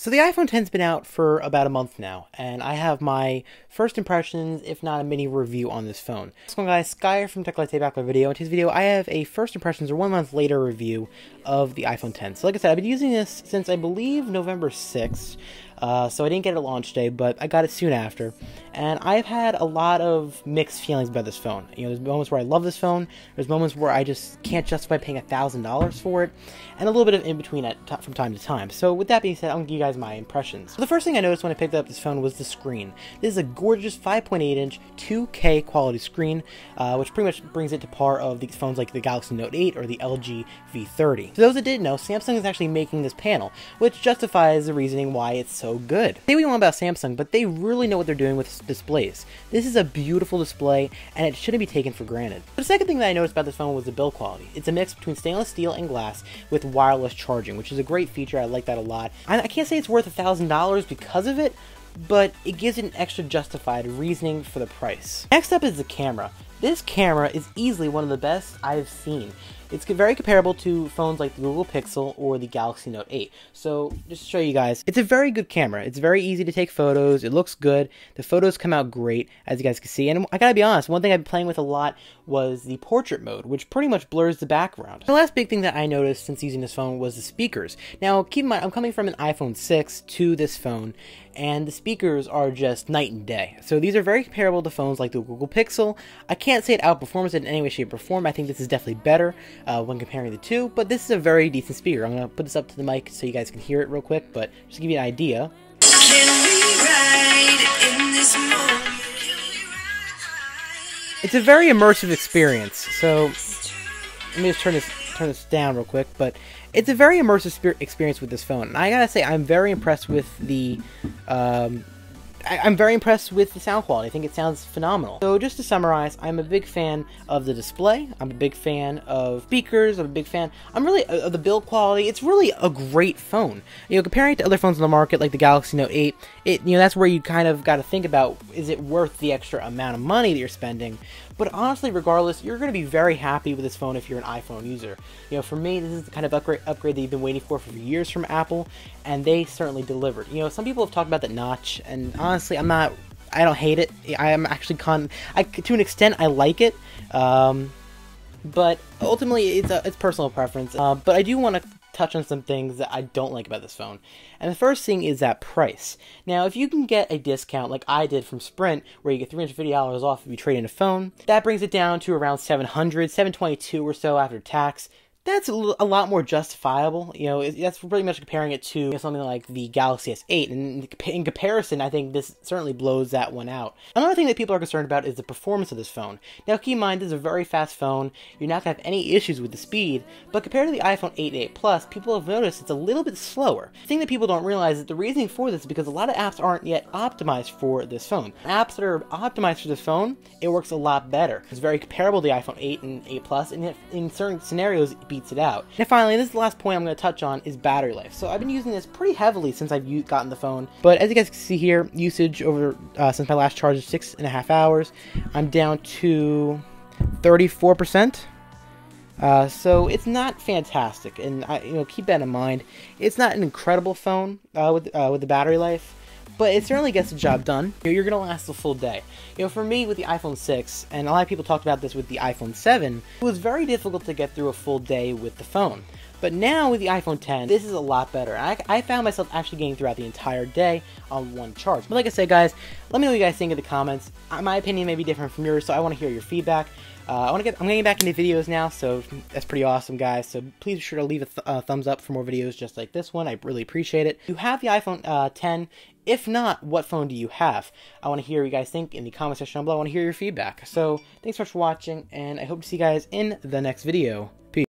So the iPhone 10's been out for about a month now, and I have my first impressions, if not a mini review on this phone. So guys, Sky from techlifetodayco back with a video. In today's video, I have a first impressions or 1 month later review of the iPhone 10. So like I said, I've been using this since I believe November 6th. So I didn't get it at launch day, but I got it soon after. And I've had a lot of mixed feelings about this phone. You know, there's moments where I love this phone, there's moments where I just can't justify paying $1,000 for it, and a little bit of in between from time to time. So with that being said, I'm going to give you guys my impressions. So the first thing I noticed when I picked up this phone was the screen. This is a gorgeous 5.8-inch 2K quality screen, which pretty much brings it to par of these phones like the Galaxy Note 8 or the LG V30. For those that didn't know, Samsung is actually making this panel, which justifies the reasoning why it's so good. Say what you want about Samsung, but they really know what they're doing with displays. This is a beautiful display, and it shouldn't be taken for granted. The second thing that I noticed about this phone was the build quality. It's a mix between stainless steel and glass with wireless charging, which is a great feature. I like that a lot. I can't say it's worth $1,000 because of it, but it gives it an extra justified reasoning for the price. Next up is the camera. This camera is easily one of the best I've seen. It's very comparable to phones like the Google Pixel or the Galaxy Note 8. So, just to show you guys, it's a very good camera. It's very easy to take photos. It looks good. The photos come out great, as you guys can see. And I gotta be honest, one thing I've been playing with a lot was the portrait mode, which pretty much blurs the background. The last big thing that I noticed since using this phone was the speakers. Now, keep in mind, I'm coming from an iPhone 6 to this phone, and the speakers are just night and day. So these are very comparable to phones like the Google Pixel. I can't say it outperforms it in any way, shape, or form. I think this is definitely better when comparing the two, but this is a very decent speaker. I'm going to put this up to the mic so you guys can hear it real quick, but just to give you an idea. It's a very immersive experience. So let me just turn this down real quick, but it's a very immersive experience with this phone. And I gotta say, I'm very impressed with the I'm very impressed with the sound quality. I think it sounds phenomenal. So just to summarize, I'm a big fan of the display. I'm a big fan of speakers. I'm a big fan, of the build quality. It's really a great phone. You know, comparing it to other phones on the market like the Galaxy Note 8, that's where you kind of got to think about, is it worth the extra amount of money that you're spending? But honestly, regardless, you're going to be very happy with this phone if you're an iPhone user. You know, for me, this is the kind of upgrade that you've been waiting for years from Apple, and they certainly delivered. You know, some people have talked about that notch, and honestly, I don't hate it. I am actually to an extent, I like it. But ultimately, it's personal preference. But I do want to touch on some things that I don't like about this phone. And the first thing is that price. Now, if you can get a discount like I did from Sprint, where you get $350 off if you trade in a phone, that brings it down to around $700, $722 or so after tax. That's a lot more justifiable. You know, that's pretty much comparing it to something like the Galaxy S8, and in comparison, I think this certainly blows that one out. Another thing that people are concerned about is the performance of this phone. Now, keep in mind, this is a very fast phone. You're not going to have any issues with the speed, but compared to the iPhone 8 and 8 Plus, people have noticed it's a little bit slower. The thing that people don't realize is the reasoning for this is because a lot of apps aren't yet optimized for this phone. Apps that are optimized for this phone, it works a lot better. It's very comparable to the iPhone 8 and 8 Plus, and in certain scenarios, beats it out. And finally, this is the last point I'm going to touch on, is battery life. So I've been using this pretty heavily since I've gotten the phone, but as you guys can see here, usage over since my last charge is 6.5 hours. I'm down to 34%. So it's not fantastic, and keep that in mind. It's not an incredible phone with the battery life, but it certainly gets the job done. You're going to last a full day. You know, for me with the iPhone 6, and a lot of people talked about this with the iPhone 7, it was very difficult to get through a full day with the phone. But now with the iPhone 10, this is a lot better. I found myself actually getting throughout the entire day on one charge. But like I said, guys, let me know what you guys think in the comments. My opinion may be different from yours, so I want to hear your feedback. I'm getting back into videos now, so that's pretty awesome, guys. So please be sure to leave a thumbs up for more videos just like this one. I really appreciate it. You have the iPhone 10. If not, what phone do you have? I want to hear what you guys think in the comment section down below. I want to hear your feedback. So thanks so much for watching, and I hope to see you guys in the next video. Peace.